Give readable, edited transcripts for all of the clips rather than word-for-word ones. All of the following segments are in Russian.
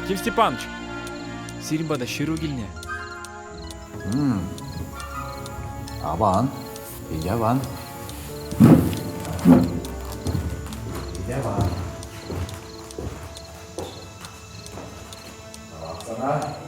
Яким Степанович, сирбада ширugilne. Aman, Yavan. Yavan. Baksana.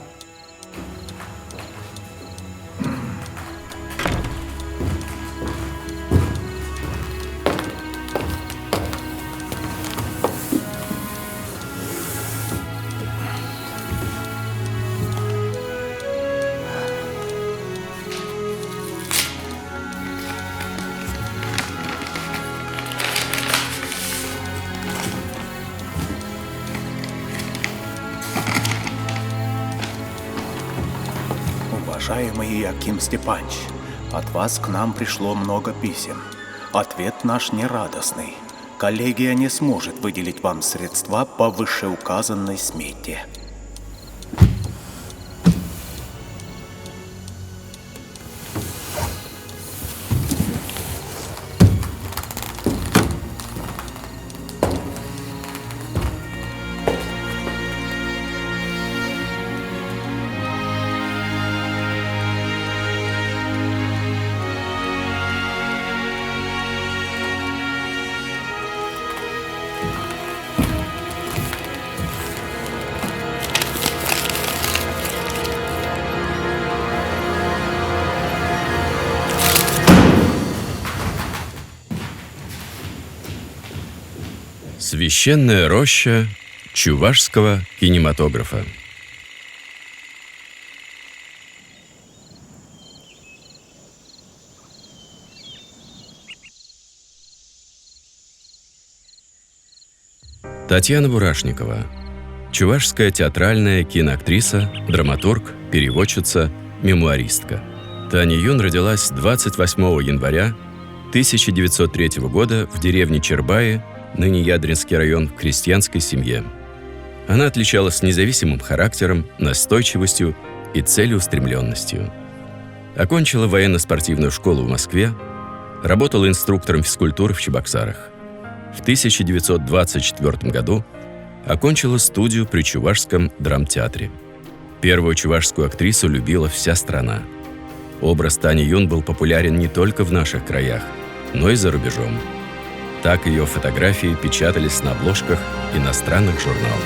Уважаемый Яким Степанович, от вас к нам пришло много писем. Ответ наш нерадостный. Коллегия не сможет выделить вам средства по вышеуказанной смете. Священная роща чувашского кинематографа. Татьяна Бурашникова. Чувашская театральная киноактриса, драматург, переводчица, мемуаристка. Таня Юн родилась 28 января 1903 года в деревне Чербаи, ныне Ядринский район, в крестьянской семье. Она отличалась независимым характером, настойчивостью и целеустремленностью. Окончила военно-спортивную школу в Москве, работала инструктором физкультуры в Чебоксарах. В 1924 году окончила студию при Чувашском драмтеатре. Первую чувашскую актрису любила вся страна. Образ Тани Юн был популярен не только в наших краях, но и за рубежом. Так ее фотографии печатались на обложках иностранных журналов.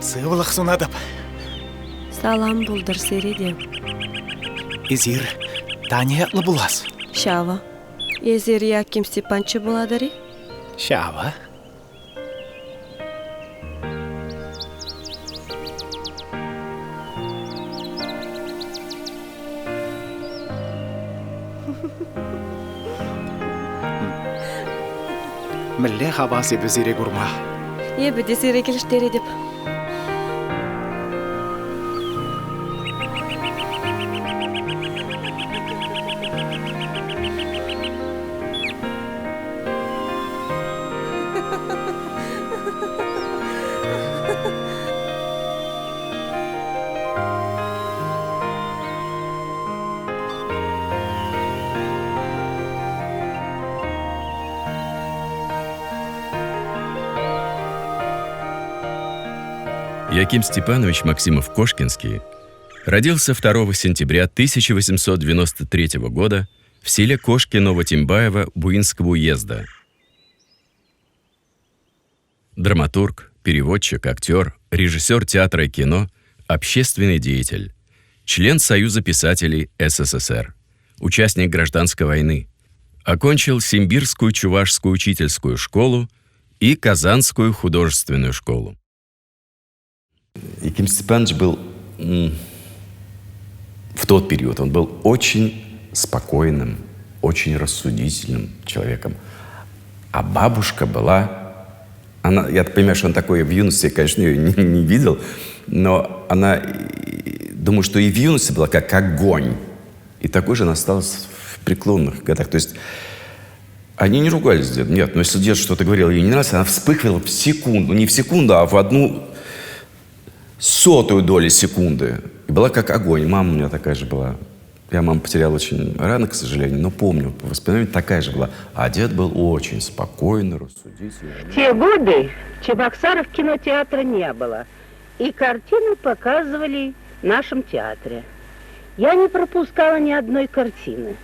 Сывлах сунадап. Салам булдыр середе. Изир, Таня лабулас. Шава. Езер Яким Степанович буладари? Шава. Милле хаваси безире гурма. Ебеде сере келіштері деп. Яким Степанович Максимов-Кошкинский родился 2 сентября 1893 года в селе Кошки Новотимбаева Буинского уезда. Драматург, переводчик, актер, режиссер театра и кино, общественный деятель. член Союза писателей СССР, участник гражданской войны. Окончил Симбирскую чувашскую учительскую школу и Казанскую художественную школу. Яким Степанович был в тот период, он был очень спокойным, очень рассудительным человеком. А бабушка была, она, я понимаю, что он такой в юности, конечно, ее не видел, но она, думаю, что и в юности была как огонь. И такой же она осталась в преклонных годах. То есть они не ругались с дедом, нет. Но если дед что-то говорил, ей не нравилось, она вспыхивала в секунду. Не в секунду, а в 1/100 доли секунды. И была как огонь. Мама у меня такая же была. Я маму потерял очень рано, к сожалению, но помню, по воспоминаниям такая же была. А дед был очень спокойный, рассудительный. В те годы в Чебоксарах кинотеатра не было. И картины показывали в нашем театре. Я не пропускала ни одной картины.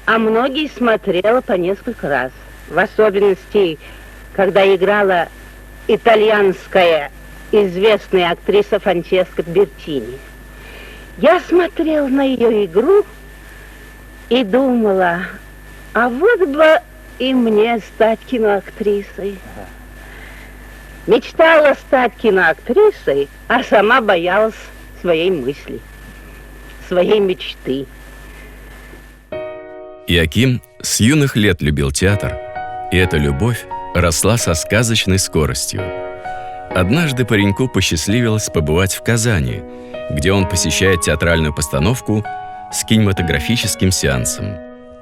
А многие смотрела по несколько раз. В особенности, когда играла итальянская известная актриса Франческа Бертини. Я смотрела на ее игру и думала, а вот бы и мне стать киноактрисой. Мечтала стать киноактрисой, а сама боялась своей мысли, своей мечты. Иоаким с юных лет любил театр, и эта любовь росла со сказочной скоростью. Однажды пареньку посчастливилось побывать в Казани, где он посещает театральную постановку с кинематографическим сеансом.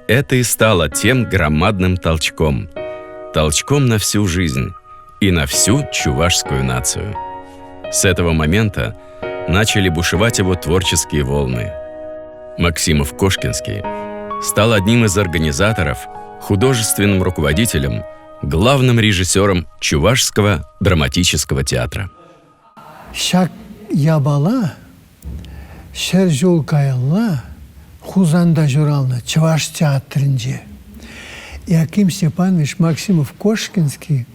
Это и стало тем громадным толчком. Толчком на всю жизнь и на всю чувашскую нацию. С этого момента начали бушевать его творческие волны. Максимов-Кошкинский стал одним из организаторов, художественным руководителем, главным режиссером Чувашского драматического театра. Шак ябала, шер жол каялла, хузанда журална Чуваш театрынде. Иоаким Степанович Максимов-Кошкинский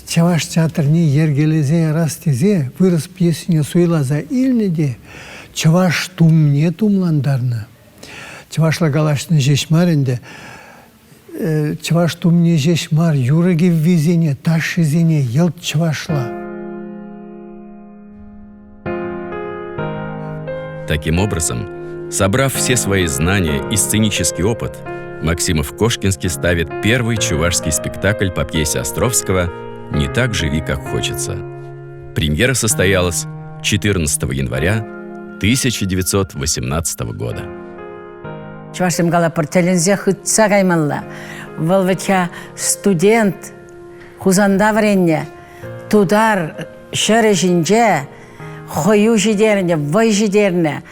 Чуваш театрыне ергелезе растезе вырос пьесіне суйлаза илнеде Чуваш тумне тумландарны. Чувашла галашны жешмарынде Чуваш тумне жешмар юрыге ввезене, ташызене елт чувашла. Таким образом, собрав все свои знания и сценический опыт, Максимов-Кошкинский ставит первый чувашский спектакль по пьесе Островского «Не так живи, как хочется». Премьера состоялась 14 января 1918 года. Чувашым галапыр телензе хытса каймалла. Валвача студент хузанда варенне тудар шары жинже хою жидерне, вай жидерне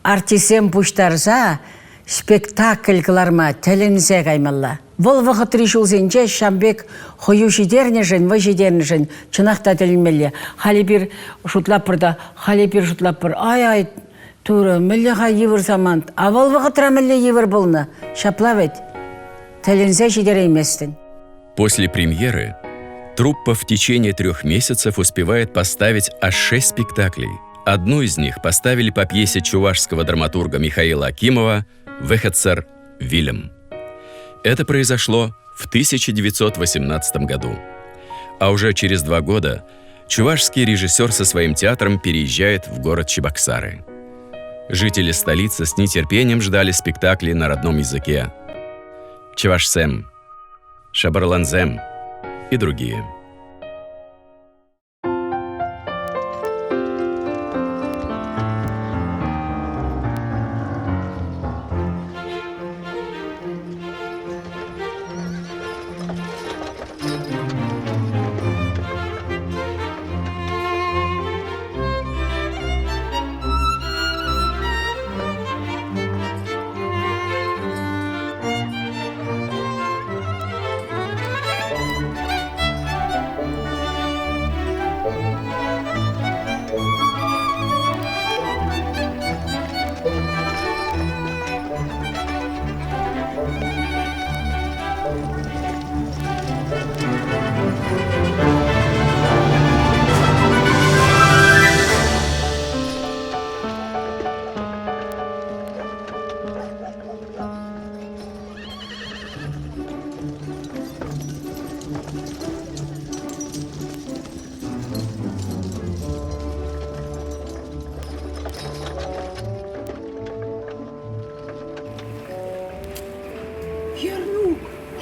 артисем пуштарза спектакль кыларма телензе каймалла. Вол вақыт решулзенже Шамбек хою жидерне жын, вай жидерне жын чынақта теленмелі. Хали бір шутлапырда, хали бір шутлапыр. Ай, Тура, миллиха евр замант. Авал вақытра милли евр болна. Шаплавет. Телензе жидерейместен. После премьеры труппа в течение 3 месяцев успевает поставить аж 6 спектаклей. Одну из них поставили по пьесе чувашского драматурга Михаила Акимова «Вехецер Вильям». Это произошло в 1918 году. А уже через 2 года чувашский режиссер со своим театром переезжает в город Чебоксары. Жители столицы с нетерпением ждали спектаклей на родном языке. Чувашсем, Шабарланзем и другие.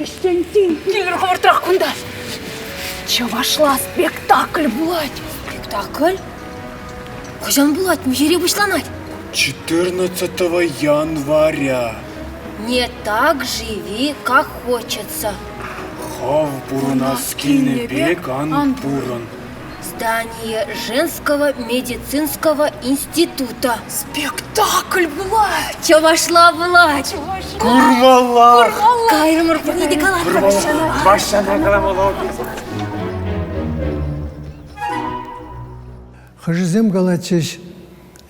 Киштентин, келер хабартырақ күнда. Чавашла спектакль булать. Спектакль? Кожан булать, мужере башланать. 14 января. Не так живи, как хочется. Хав Бурунаский бег Анпурон. Здание женского медицинского института. Спектакль булать. Чавашла булать. Курмалар. Кайрымыр пурниде калат. Хажызем галачыш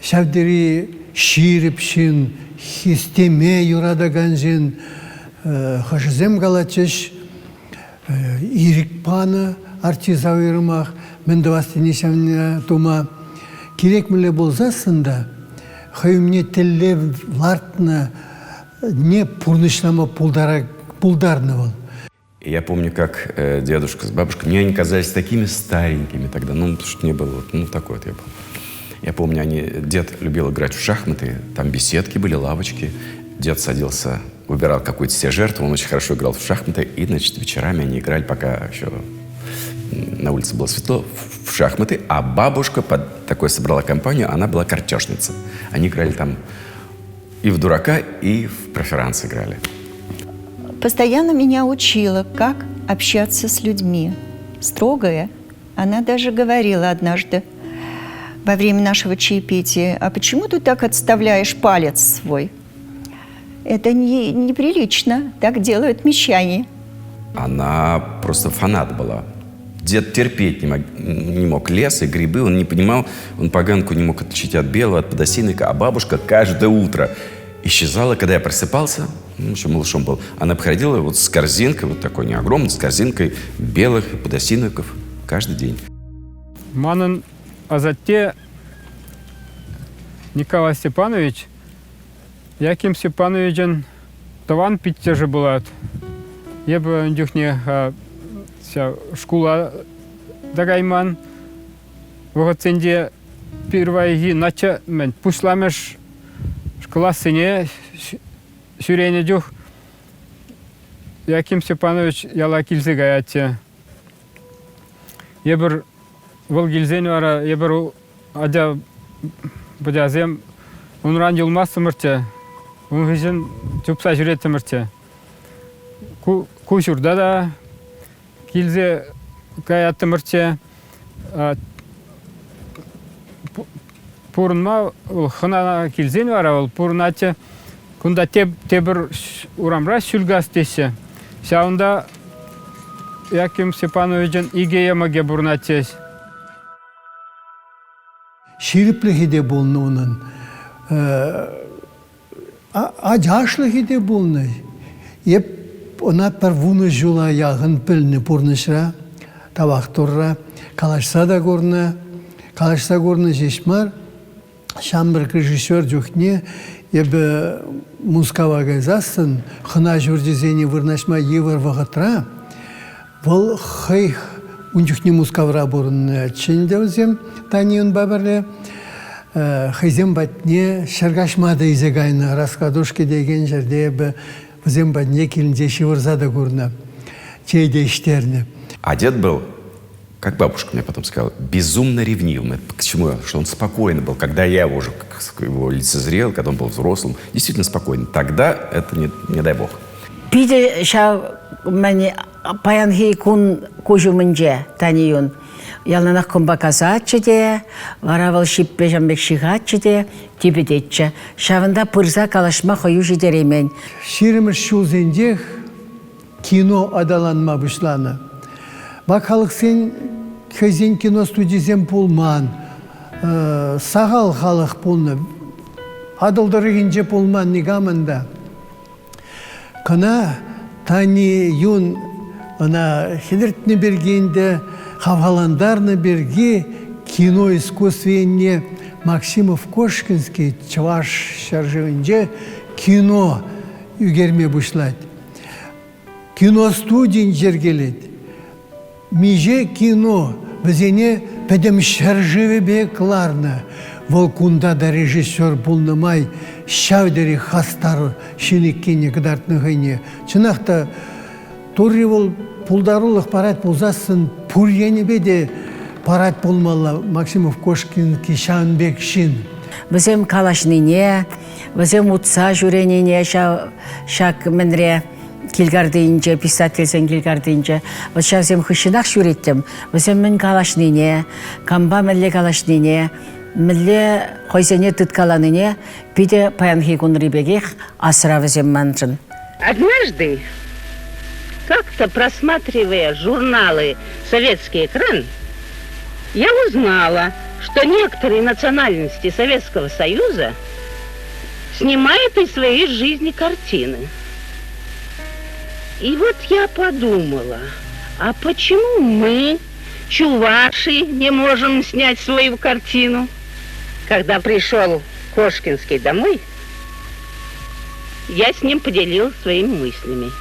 шавдери ширипшин, хистеме юрадаганжин, хажызем галачыш ирикпаны артизавырмах, мен давастенишамна тума керек міле болзасында, хайымне телле лартна не пурнышлама пулдарны был. Я помню, как дедушка с бабушкой, мне они казались такими старенькими тогда, ну, потому что не было, вот, ну, такой вот я был. Я помню, дед любил играть в шахматы, там беседки были, лавочки. Дед садился, выбирал какую-то себе жертву, он очень хорошо играл в шахматы, и, значит, вечерами они играли, пока еще на улице было светло, в шахматы, а бабушка под такой собрала компанию, она была картежница. Они играли там и в дурака, и в преферанс играли. Постоянно меня учила, как общаться с людьми. Строгая. Она даже говорила однажды во время нашего чаепития: а почему ты так отставляешь палец свой? Это неприлично. Так делают мещане. Она просто фанат была. Дед терпеть не мог лес и грибы, он не понимал, он поганку не мог отличить от белого, от подосиновика, а бабушка каждое утро исчезала, когда я просыпался, ну, еще малышом был, она приходила вот с корзинкой, вот такой не огромной, с корзинкой белых подосиновиков каждый день. Манын азатте Николай Степанович, Яким Степановичен таван питте же булат. Я бы дюхне школа дагайман. Вогоценде первая нача мен пушламеш школа сыне сюрене дюх. Яким Степанович яла килзе гаятте. Я бір вол килзен вара, я бір адя бадязем, он ран юлмасы мырте, он гыжын тюпса жүретті мырте. Кушурда да килзе гаятты мырте. Пурынма хына килзен вара, пурынате, кунда тебір урамра сүлгас десе. Сяунда Яким Степановичен игея маге бурнатес. Şiripligi de bulunu onun. Acaaşligi de bulunu. Yep ona pervunu jula yağın pilni purnışra, tavakturra, kalaşsa da gorna jeşmar, şambır rejissör juhne, yep muskava gazasın, xına jurdizeni vırnaşma yevır vağıtra, vol xeyh unjuhne muskavra burun çinde özem, Танин бабарле хызем батне шаргашмада изегайна раскадушки деген жерде бе хызем батне килинде шивырзада гурна чейде иштерне. А дед был, как бабушка мне потом сказала, безумно ревнивым. К чему? Что он спокойный был, когда я уже его лицезрел, когда он был взрослым, действительно спокойный. Тогда это не дай бог. Биде шау мани паянхи кун кужумынже таниюн. Ялнанах комбаказатчы де, варавал шиппе жамбек шигатчы де, тибедетчі. Шавында пырза калашма хою жидеремен. Ширимір шулзендех кино адаланма бұшланы. Бақалық сен хызен кино студизен пулман, сағал халық пулны, адылдырығынже пулман негамында. Кына тани юн ана хедертіне бергенде Хаваландарны берги кино искусственне Максимов Кошкинский чаваш шаржевенже кино үгерме бушлать. Кино студин жергелет. Миже кино бізене пәдем шаржеве бекларны. Волкунда да режиссер булнымай шавдери хастар шинеккене гдартны гыне. Чынақта турривол пулдарулых парад пулзасын пурьянебеде парад болмала Максимов Кошкин Кишанбек Шин. Бізем калашнине, бізем утса жүренине шак мінре келгардейінже, писательсен келгардейінже. Вот сейчас зем хышынақ жүреттім. Бізем мен калашнине, камба мінле калашнине, мінле қойзене тұткаланыне, биде паянхи кунрибегех асыра бізем манжын. Однажды, как-то просматривая журналы «Советский экран», я узнала, что некоторые национальности Советского Союза снимают из своей жизни картины. И вот я подумала, а почему мы, чуваши, не можем снять свою картину? Когда пришел Кошкинский домой, я с ним поделилась своими мыслями.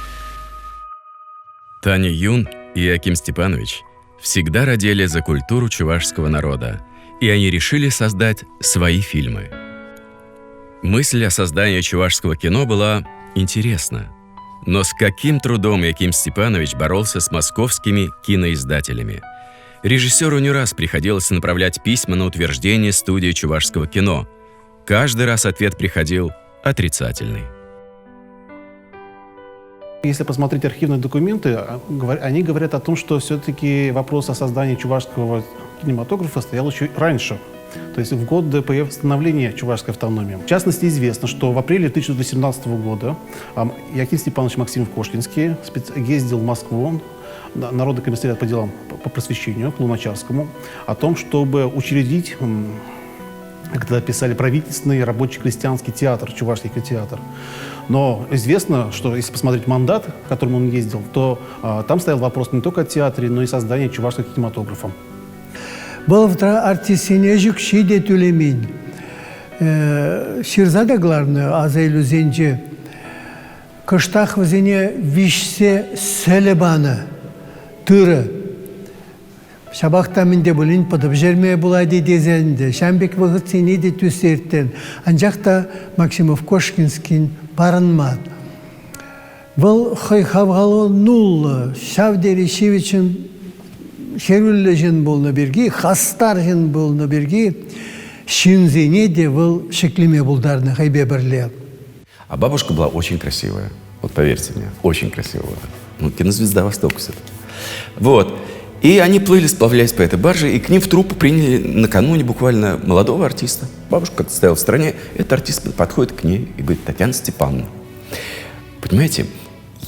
Таня Юн и Яким Степанович всегда родили за культуру чувашского народа, и они решили создать свои фильмы. Мысль о создании чувашского кино была интересна, но с каким трудом Яким Степанович боролся с московскими киноиздателями. Режиссеру не раз приходилось направлять письма на утверждение студии чувашского кино. Каждый раз ответ приходил отрицательный. Если посмотреть архивные документы, они говорят о том, что все-таки вопрос о создании чувашского кинематографа стоял еще раньше, то есть в год до становления чувашской автономии. В частности, известно, что в апреле 1918 года Яким Степанович Максимов-Кошкинский ездил в Москву, Народный комиссариат по делам по просвещению, к Луначарскому, о том, чтобы учредить, как тогда писали, правительственный рабоче-крестьянский театр, чувашский театр. Но известно, что если посмотреть мандат, к которому он ездил, то там стоял вопрос не только о театре, но и создании чувашского кинематографа. Балавтра артисине жүкші де төлемейін. Ширзада главное, азайлу зенже, кыштақ візіне вишсе сәлебаны, түрі. Шабақта менде бұлын подып жермее бұлайды дезенде, Шамбек вғыт сене де төсерттен, анжақта Максимов Кошкинскин барынмад. Бұл хавғалы нулы, Шавдери Шевичін Шерулі жын болны берге, хастар жын болны берге, шинзене де бұл шеклеме бұлдарны хайбе бірле. А бабушка была очень красивая. Вот поверьте мне, очень красивая. Ну, кинозвезда Востока все-таки. Вот. И они плыли, сплавляясь по этой барже, и к ним в труппу приняли накануне буквально молодого артиста. Бабушка как-то стояла в стороне, этот артист подходит к ней и говорит: Татьяна Степановна, понимаете,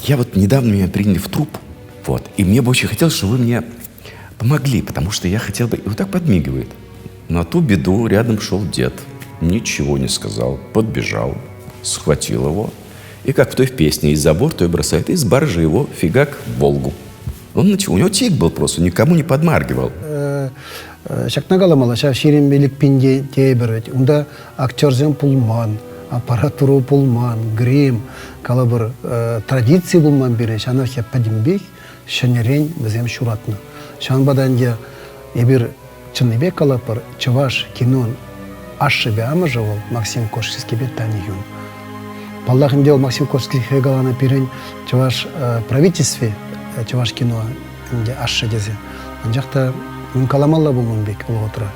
я вот недавно меня приняли в труппу, вот, и мне бы очень хотелось, чтобы вы мне помогли, потому что я хотел бы... И вот так подмигивает. На ту беду рядом шел дед, ничего не сказал, подбежал, схватил его, и как в той песне, из-за борта его бросает, и с баржи его фигак в Волгу. У него тик был просто, никому не подмаргивал. Шакнагаламала, ширинбелик пинде тейбервет. Унда актерзен пулман, аппаратуру пулман, грим, калабыр традиции пулман бере, шана хеппадимбек, шанерен бізем шуратны. Шанбаданде ебір чыныбек калапыр, чываш кинон ашшыбе амажавал Максим Кошкинский бе Таня Юн. Паллахым дел Максим Кошкинский хэгалана пирен чываш правительстве, чуваш кино инде ашшы дезе. Анжақта каламалла болмын бек бұл отыра.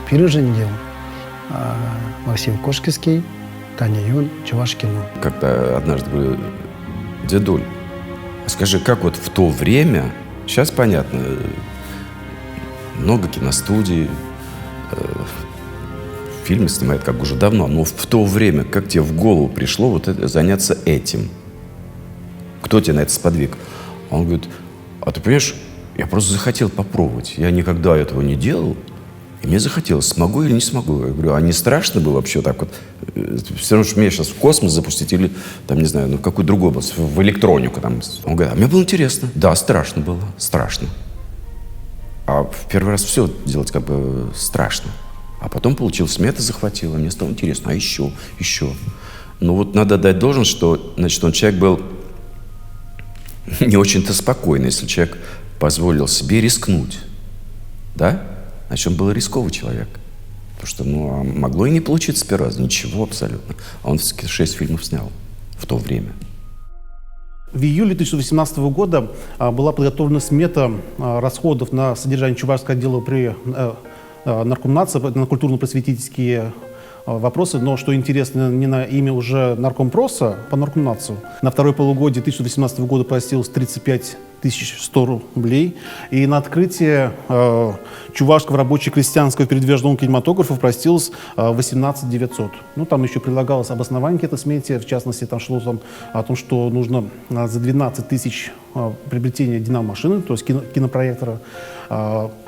Пирыжын дел Максим Кошкинский, Таня Юн, чуваш кино. Как-то однажды говорю: дедуль, скажи, как вот в то время, сейчас понятно, много киностудий, фильмы снимают как уже давно, но в то время, как тебе в голову пришло вот это, заняться этим? Кто тебя на это сподвиг? Он говорит: а ты понимаешь, я просто захотел попробовать. Я никогда этого не делал, и мне захотелось, смогу или не смогу. Я говорю: а не страшно было вообще так вот? Все равно, что меня сейчас в космос запустить или, там, не знаю, ну, в какую другую область, в электронику. Там. Он говорит: а мне было интересно. Да, страшно было, страшно. А в первый раз все делать как бы страшно. А потом получилось, меня это захватило, мне стало интересно, а еще. Ну вот надо дать должность, что, значит, он человек был не очень-то спокойный, если человек позволил себе рискнуть, да? Значит, он был рисковый человек. Потому что, ну, могло и не получиться с первого раза, ничего абсолютно. А он все-таки 6 фильмов снял в то время. В июле 2018 года была подготовлена смета расходов на содержание Чувашского отдела при Наркомнации на культурно-просветительские вопросы, но, что интересно, не на имя уже Наркомпроса, по Наркомнацию. На второе полугодие 2018 года просилось 35 100 рублей. И на открытие Чувашского рабоче-крестьянского передвижного кинематографа простилось 18 900. Ну, там еще прилагалось обоснование к этой смете. В частности, там шло о том, что нужно за 12 тысяч приобретения динамомашины, то есть кинопроектора,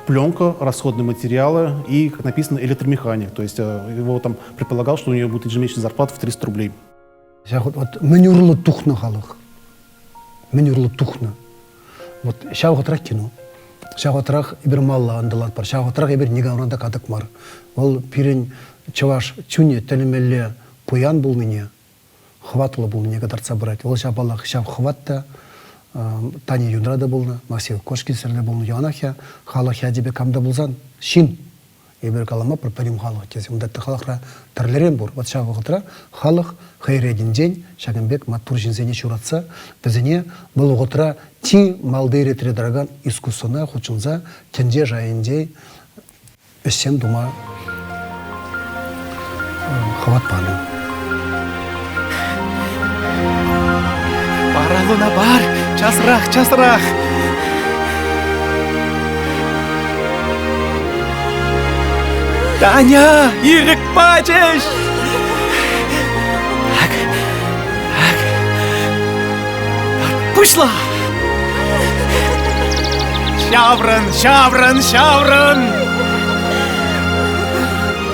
пленка, расходные материалы и, как написано, электромеханик. То есть его там предполагал, что у нее будет ежемесячная зарплата в 300 рублей. Вот менюрлы тухна халых. Менюрлы тухна. Вот шаугатрах кино. Шаугатрах ибер малла андалат бар. Шаугатрах ибер нигавранда кадык мар. Ол пирен чаваш чуне телемелле пуян был мне. Хватало был мне кадарца брать. Ол шабалах шав хватта. Тани юнрада булна. Максим Кошкин серде булна. Янахя халах ядебе камда булзан. Шин. Ибер калама пропарим халах. Кези ундатты халахра тарлерен бур. Вот шаугатра халах хайредин день. Шагамбек матур жинзене чуратса. Безене был угатра ти малдыре тредраган искусона хучунза кенде жайынде эсен дума хватпаны. Баралуна бар, часрах, часрах. Таня, ирек пачеш! Пошла! Шавран, шавран, шавран!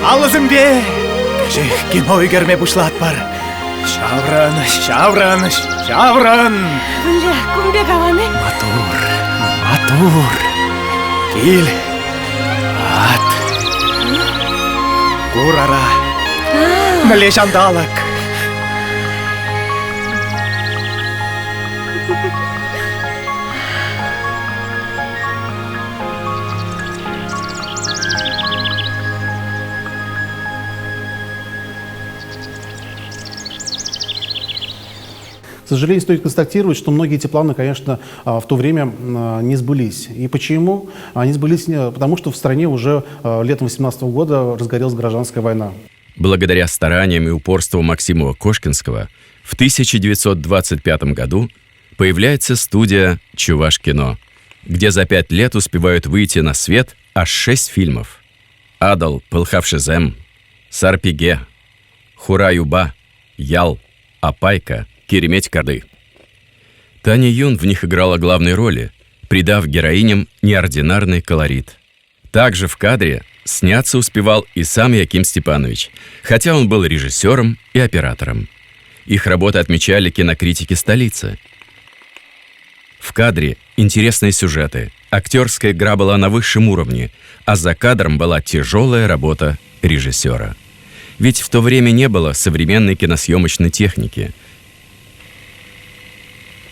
Алызымбе! Кажих, кино игерме бушлат бар. Шавран, шавран, шавран! Бля, кумбе каваны? Матур, матур! Кил! Ат! Курара! Малешандалак! К сожалению, стоит констатировать, что многие эти планы, конечно, в то время не сбылись. И почему? Они сбылись потому, что в стране уже летом 2018 года разгорелась гражданская война. Благодаря стараниям и упорству Максимова Кошкинского в 1925 году появляется студия «Чувашкино», где за 5 лет успевают выйти на свет аж 6 фильмов. «Адал Пылхавшизем», «Сарпиге», «Хура-Юба», «Ял», «Апайка», «Кереметь Кады». Таня Юн в них играла главные роли, придав героиням неординарный колорит. Также в кадре сняться успевал и сам Яким Степанович, хотя он был режиссером и оператором. Их работы отмечали кинокритики столицы. В кадре интересные сюжеты, актерская игра была на высшем уровне, а за кадром была тяжелая работа режиссера. Ведь в то время не было современной киносъемочной техники.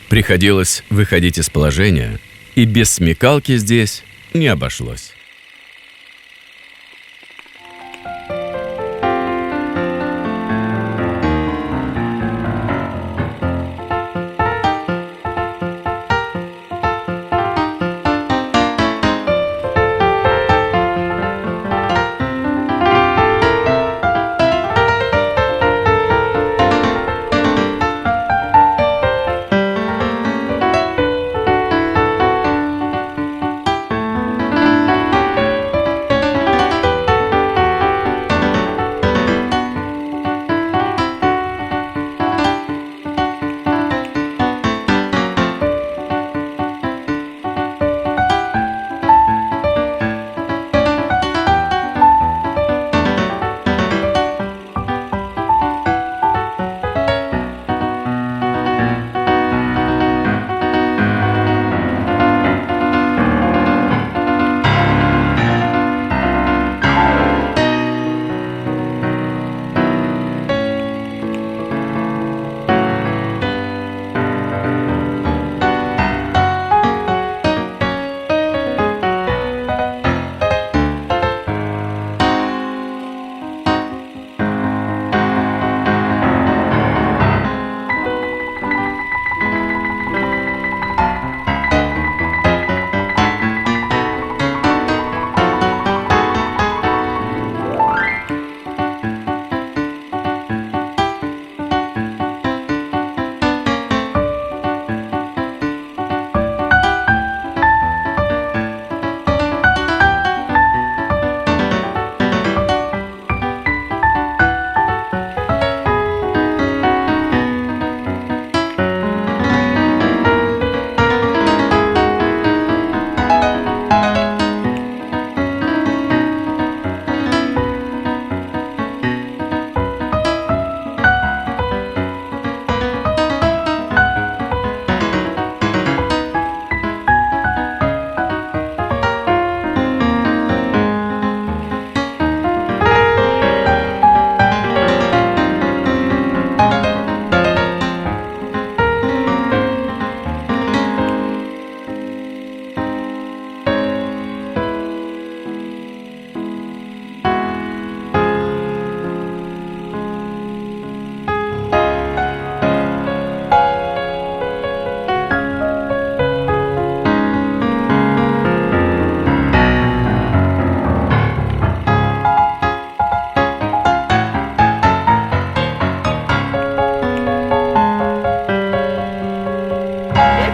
Приходилось выходить из положения, и без смекалки здесь не обошлось.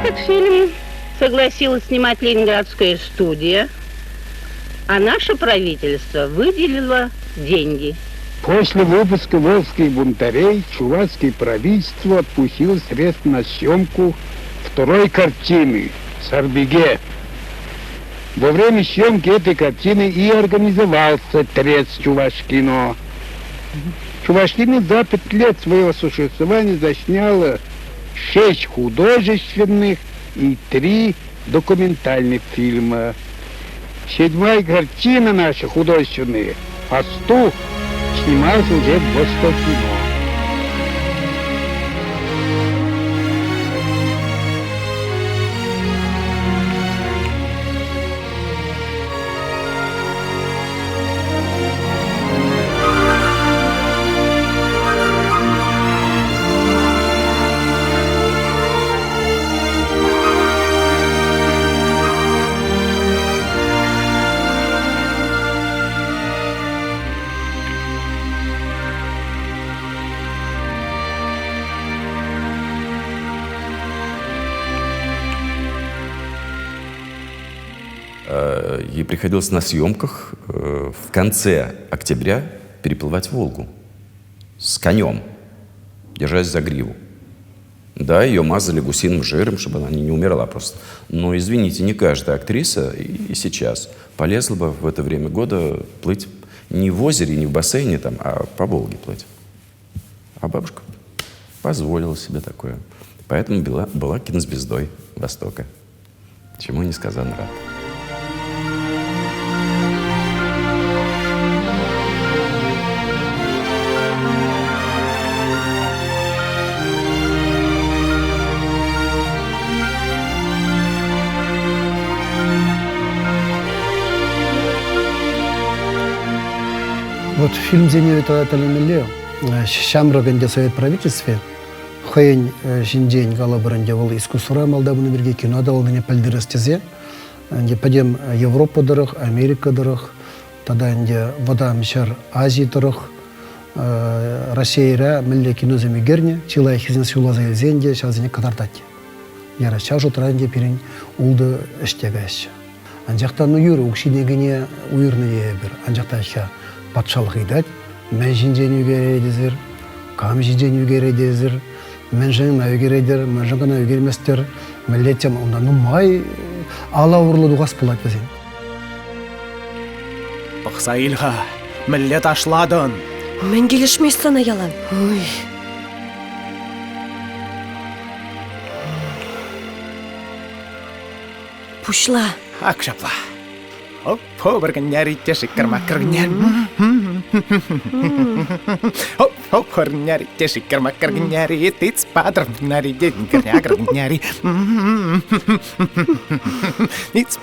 Этот фильм согласилась снимать Ленинградская студия, а наше правительство выделило деньги. После выпуска «Волжских бунтарей» чувашское правительство отпустило средства на съемку второй картины «Сарбиге». Во время съемки этой картины и организовался трец Чувашкино. Чувашкино за 5 лет своего существования засняло 6 художественных и 3 документальных фильма. 7-я картина наша художественная «Пастух» снималась уже в Востоке-кино. Ей приходилось на съемках в конце октября переплывать Волгу с конем, держась за гриву. Да, ее мазали гусиным жиром, чтобы она не умерла просто. Но, извините, не каждая актриса и сейчас полезла бы в это время года плыть не в озере, не в бассейне, там, а по Волге плыть. А бабушка позволила себе такое. Поэтому была кинозвездой Востока. Чему несказанно рад. Вот фильм «Зенев» это Талимелле, Шамрагенде совет правительстве, Хойн Жиндень Галабаранде вол искусство Молдаваны бирге кино давалдыне пальдырастезе, где подем Европа дырых, Америка дырых, тогда где вода мишар Азии дырых, Россия милле кино замигерне, чилай хизин сюлаза елзенде, шазине катартати. Яра шажу транде пирин улды эштегайся. Анжақта нуюры укшинегіне уйырны ебір, анжақта ша патшалық идат, мен жинжен үгередізір, кам жинжен үгередізір, мен жын үгередір, мен жын үгерместер, миллетем онда нумай ала урлы дуғас бұлайт бізен. Бақса Илға, миллет ашладын. Мен келішмес сана ялан. Пушла. Акшапла. Оп, барганьяри, теши кармакаргняр. Оп, барганьяри, теши кармакаргняри, тыц падрнари, дедгарнягргняри. Ниц.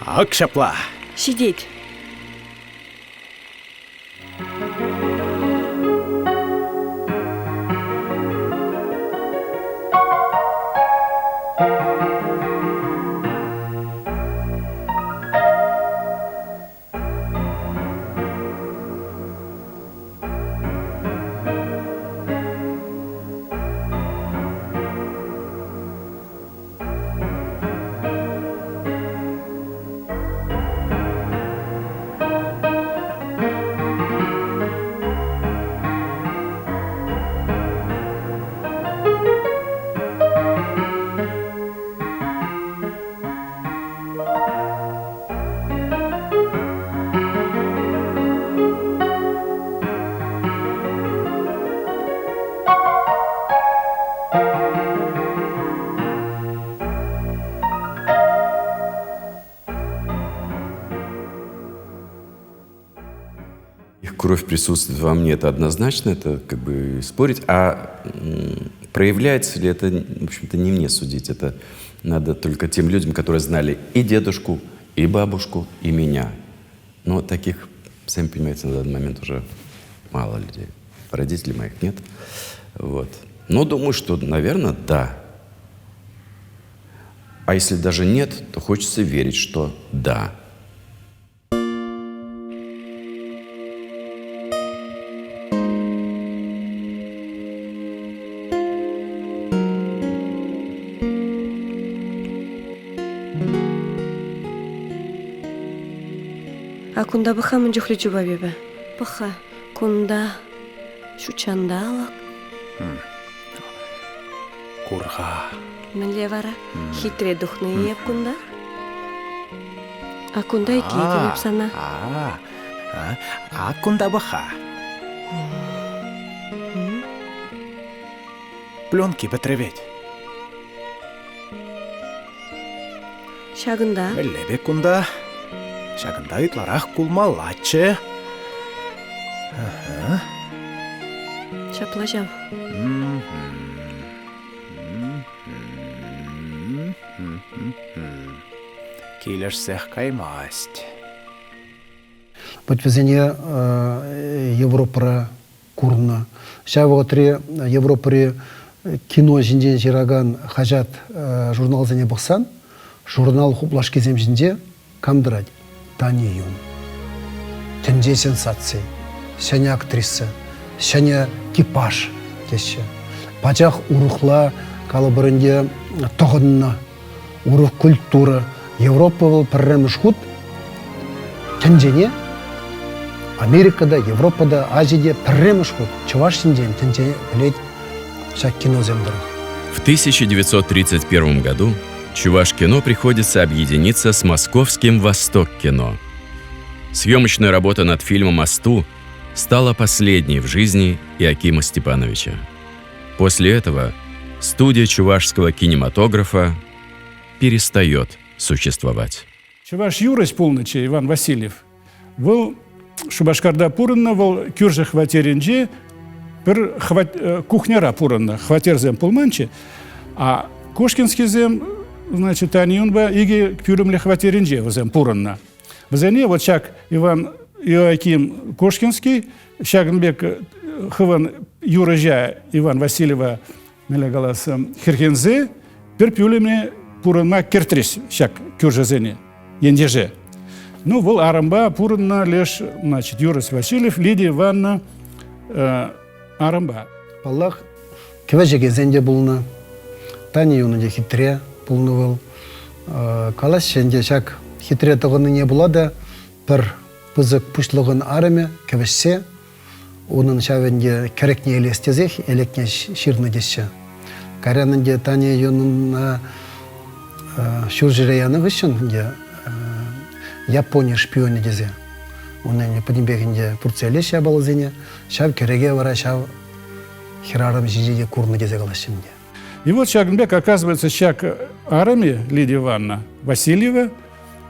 Акшапла. Сидеть. Их кровь присутствует во мне, это однозначно, это как бы спорить. А проявляется ли это, в общем-то, не мне судить. Это надо только тем людям, которые знали и дедушку, и бабушку, и меня. Но таких, сами понимаете, на данный момент уже мало людей. Родителей моих нет. Вот. Но думаю, что, наверное, да. А если даже нет, то хочется верить, что да. А кунда баха мын жүхлі жүба бебе? Баха, кунда шучандалак. Курга. Міле вара, хитре духны еп кунда? А кунда итлейді беп сана? А кунда баха. Пленки бітіревет. Шагында? Меллебе кунда. Шагында итларақ кулмалачы. Шапла жав. Келерсех каймасть. Вот везде Европа курна. Сейчас вот Европа кино жинде жираган хажат журнал зене бақсан, журнал хуплаш кезем жинде камдырад Тани Юн. Тенде сенсация, сяне актриса, сяне типаж десе. Пачах урухла калабырынде тоғынна, урух культура. Европа был пірреміш худ, тендене Америкада, Европада, Азияда пірреміш худ. Чуваш синден тендене білет шак кино земдыры. В 1931 году Чувашкино приходится объединиться с московским Восток-кино. Съемочная работа над фильмом «Асту» стала последней в жизни Иакима Степановича. После этого студия чувашского кинематографа перестает существовать. Чуваш Юрыч Пулныча Иван Васильев был Шубашкарда пурынна, был кюржа хватеринже, пер кухняра пурынна, хватерзем пулманче, а Кошкинский зем, значит, Тани Юнба, иги кюрымле хватеринже возем пурынна. Возене вот шаг Иван Иоаким Кошкинский, шагнбек хыван Юрыжа Иван Васильева мелегаласым Хирхензе, пер пюлеме пурынма кертрис шак кюржазене, ендеже. Ну, был Арамба, пурынна лишь, значит, Юрис Васильев, Лидия Ивановна Арамба. Аллах кевежеге зенде булна, Тани Юнде хитре булны был. Калаш шенде шак хитре тоғыны не була да, бір пызык пушлығын араме кевешсе, onun şavende kerekne elestezek, elekne şirne desse. Karanınca Tani Юнна şurjireyanı vışın de Япония шпионы дезе. Он не поднебегенде Турция шабал зене, шав кереге вара шав хирарам жиде курны дезе галашимде. И вот Шагнбек, оказывается, шаг армии Лидия Ивановна Васильева,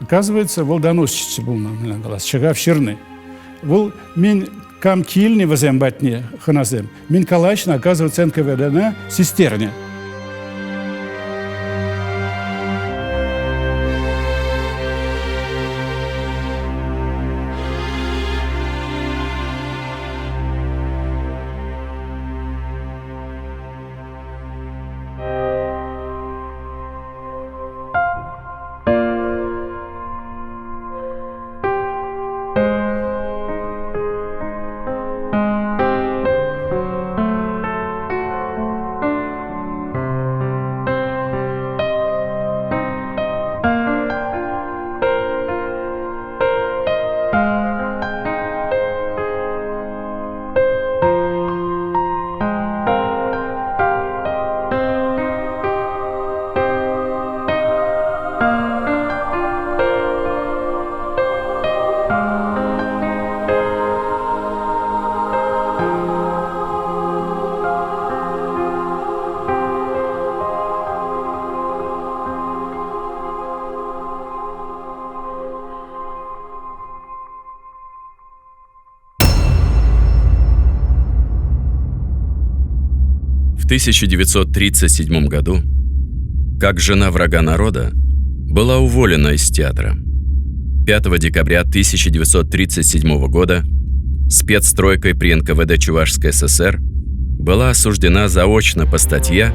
оказывается, волдоносчица был на глаз, шагав ширны. Вол мин кам кильни возем батне ханазем, мин калачна, оказывается, НКВД сестерня. В 1937 году, как жена врага народа, была уволена из театра. 5 декабря 1937 года спецстройкой при НКВД Чувашской ССР была осуждена заочно по статье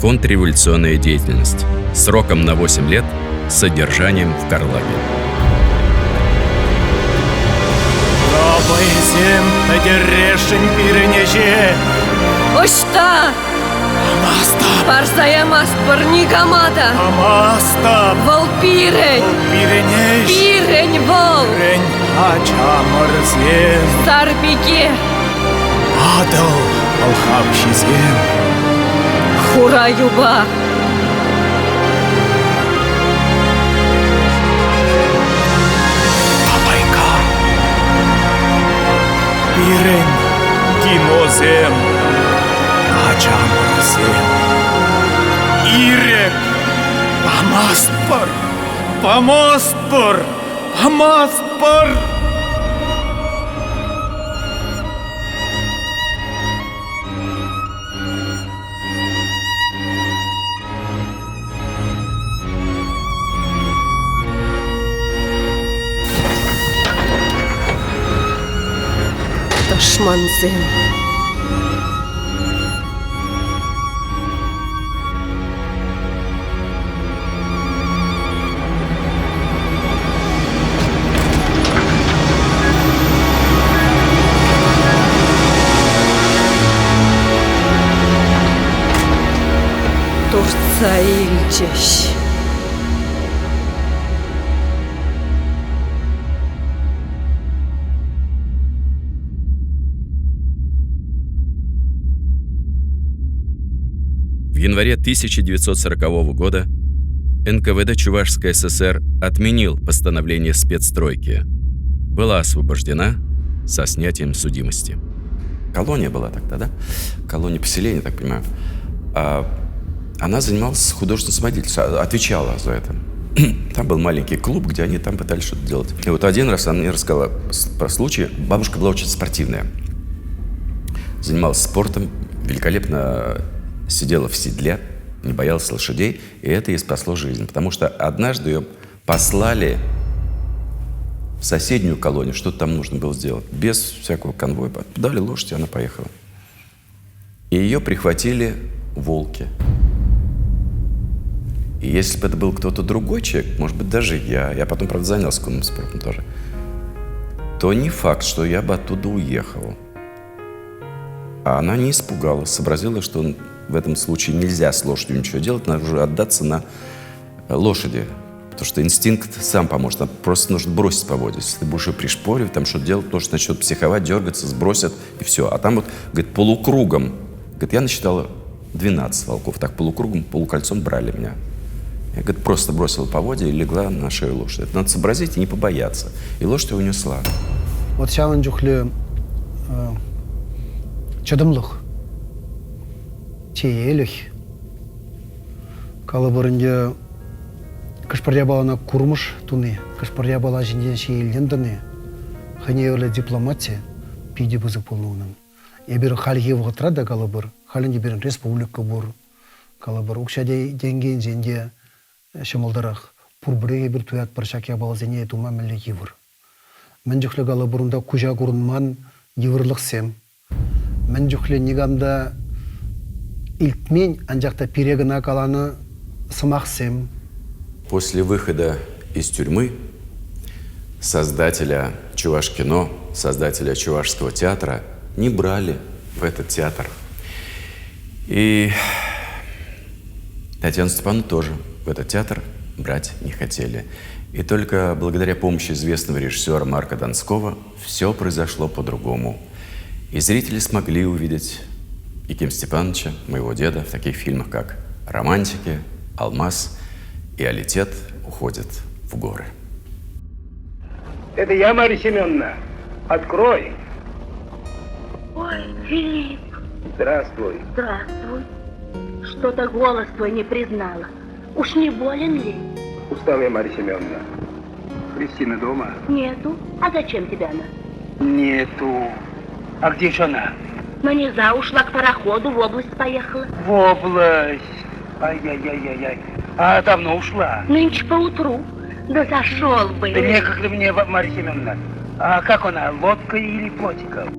«Контрреволюционная деятельность» сроком на 8 лет с содержанием в Карлаге. Пробуйся, одерешень пирнеже. Ошта! Парсаямас парникамата. Вол пирень. Пирень вол. Сарбиге. Адал алхавшизем. Хураюба. Бабайка. Пирень кинозем. Ачамырзем. Ирек. Памаспар. Памаспар. Памаспар. Ташманзем. Турца илчеш. В январе 1940 года НКВД Чувашской ССР отменил постановление спецстройки. Была освобождена со снятием судимости. Колония была тогда, да? Колония поселения, так понимаю. Она занималась художественной самодеятельностью, отвечала за это. Там был маленький клуб, где они там пытались что-то делать. И вот один раз она мне рассказала про случай. Бабушка была очень спортивная. Занималась спортом, великолепно сидела в седле, не боялась лошадей, и это ей спасло жизнь. Потому что однажды ее послали в соседнюю колонию, что-то там нужно было сделать, без всякого конвоя. Дали лошадь, и она поехала. И ее прихватили волки. И если бы это был кто-то другой человек, может быть, даже я потом, правда, занялся конным спортом тоже, то не факт, что я бы оттуда уехал. А она не испугалась, сообразила, что в этом случае нельзя с лошадью ничего делать, надо уже отдаться на лошади. Потому что инстинкт сам поможет, просто нужно бросить поводья. Если ты будешь ее пришпоривать, там что-то делать, лошадь начнет психовать, дергаться, сбросят, и все. А там вот, говорит, полукругом. Говорит, я насчитала 12 волков. Так полукругом, полукольцом брали меня. Я, говорит, просто бросила поводья и легла на шею лошади. Это надо сообразить и не побояться. И лошадь ее унесла. Вот сявын жүхлі чыдымлық, чейелік. Калы бұрынде кышпыря балана курмыш туны, кышпыря бала жинден шейілден дыны, ханевелі дипломатия пиде бізік болуынан. Ебір халге вғытрады калы бір, халінде бірін республика бұр, калы бір ұқшаде денген зенде шымылдарақ, пұрбіреге бір туят біршак ябал зене тума мәлі евір. Мен жүхлі калы бұрында күжа күрінман евірлік сем. Мен жүхлі негамда илтмен анжақта перегіна каланы сымақ сем. После выхода из тюрьмы создателя Чувашкино, создателя Чувашского театра не брали в этот театр. И Татьяну Степановну тоже в этот театр брать не хотели. И только благодаря помощи известного режиссера Марка Донского все произошло по-другому. И зрители смогли увидеть Якима Степановича, моего деда, в таких фильмах, как «Романтики», «Алмаз» и «Алитет уходит в горы». Это я, Марья Семеновна. Открой. Ой, Филипп. Здравствуй. Здравствуй. Что-то голос твой не признала. Уж не болен ли? Устала я, Марья Семеновна. Кристина дома? Нету. А зачем тебе она? Нету. А где же она? На низа ушла к пароходу, в область поехала. В область. Ай-яй-яй-яй-яй. А давно ушла? Нынче поутру. Да зашел бы. Да некогда мне, Марья Семеновна. А как она, лодка или плотиком?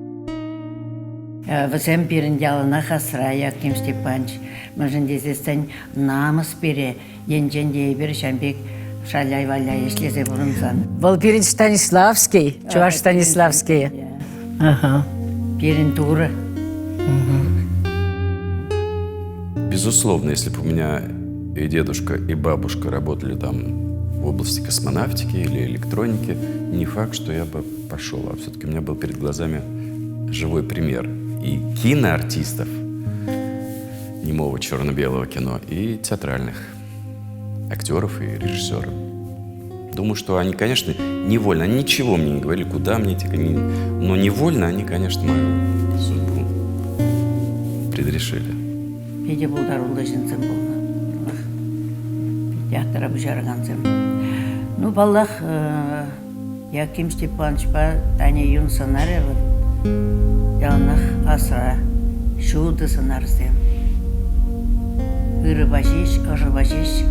Візем біріндялына қасыра, Яким Степанович. Мұжын дезестен намыс бере, енжен дейбір шамбек шаляй-валяй ешлезе бұрынзан. Бұл бірін Станиславский, Чуваш Станиславский. Бірін туры. Безусловно, если бы у меня и дедушка, и бабушка работали там в области космонавтики или электроники, не факт, что я бы пошел. А все-таки у меня был перед глазами живой пример и киноартистов, немого черно-белого кино, и театральных актеров и режиссеров. Думаю, что они, конечно, невольно, они ничего мне не говорили, куда мне идти, но невольно они, конечно, мою судьбу предрешили. Педе болдарулы жінцем болна. Театра бұжарғанцем. Ну, баллах Яким Степановичпа Таня Юн сценария Ялнах асра шуды сценарсем. Ырыбажиш, ырыбажиш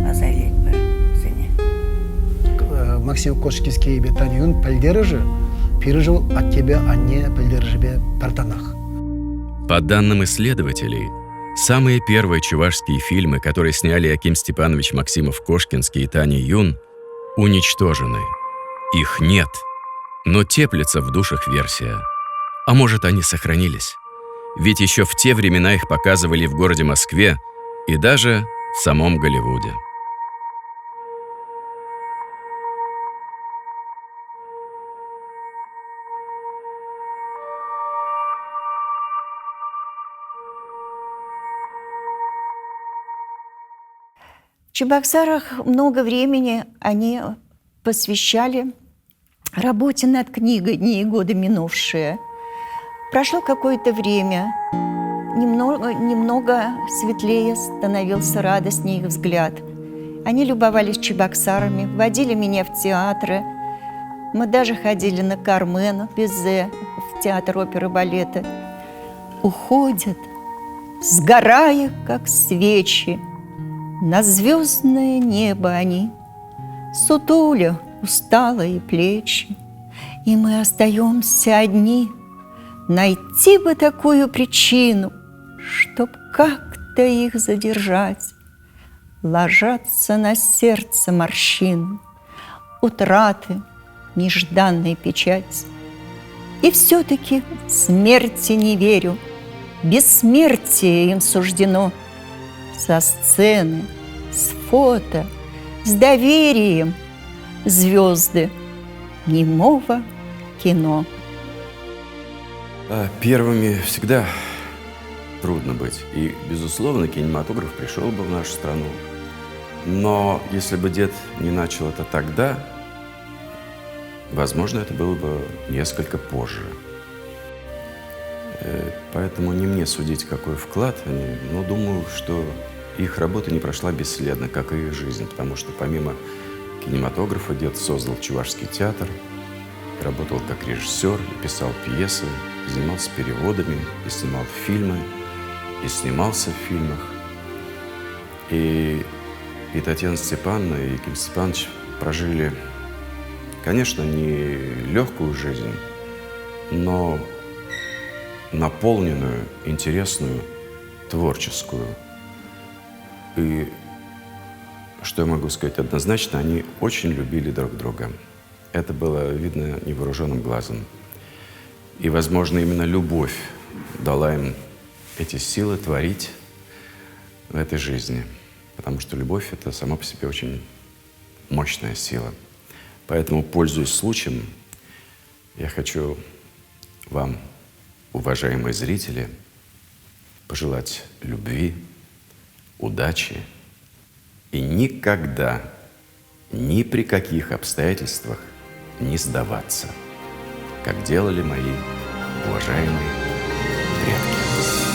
азайлет бір сене. Максим Кошкинский бе Таня Юн пәлдері пережил от тебя, а не пәлдері бе партанах. По данным исследователей, самые первые чувашские фильмы, которые сняли Яким Степанович Максимов-Кошкинский и Таня Юн, уничтожены. Их нет, но теплится в душах версия. А может, они сохранились? Ведь еще в те времена их показывали в городе Москве и даже в самом Голливуде. В Чебоксарах много времени они посвящали работе над книгой «Дни и годы минувшие». Прошло какое-то время, немного светлее становился радостнее их взгляд. Они любовались Чебоксарами, водили меня в театры. Мы даже ходили на «Кармен», «Безе», в театр оперы и балета. Уходят, сгорая, как свечи, на звездное небо они, сутуля усталые плечи, и мы остаемся одни. Найти бы такую причину, чтоб как-то их задержать. Ложатся на сердце морщины, утраты, нежданная печать. И все-таки смерти не верю, бессмертие им суждено. Со сцены, с фото, с доверием звезды немого кино. Первыми всегда трудно быть. И, безусловно, кинематограф пришел бы в нашу страну. Но если бы дед не начал это тогда, возможно, это было бы несколько позже. Поэтому не мне судить, какой вклад они, но думаю, что их работа не прошла бесследно, как и их жизнь, потому что помимо кинематографа дед создал Чувашский театр, работал как режиссер, писал пьесы, занимался переводами, и снимал фильмы, и снимался в фильмах. И Татьяна Степановна, и Яким Степанович прожили, конечно, не легкую жизнь, но наполненную, интересную, творческую. И что я могу сказать однозначно, они очень любили друг друга. Это было видно невооруженным глазом. И, возможно, именно любовь дала им эти силы творить в этой жизни. Потому что любовь — это сама по себе очень мощная сила. Поэтому, пользуясь случаем, я хочу вам, уважаемые зрители, пожелать любви, удачи и никогда, ни при каких обстоятельствах не сдаваться, как делали мои уважаемые предки.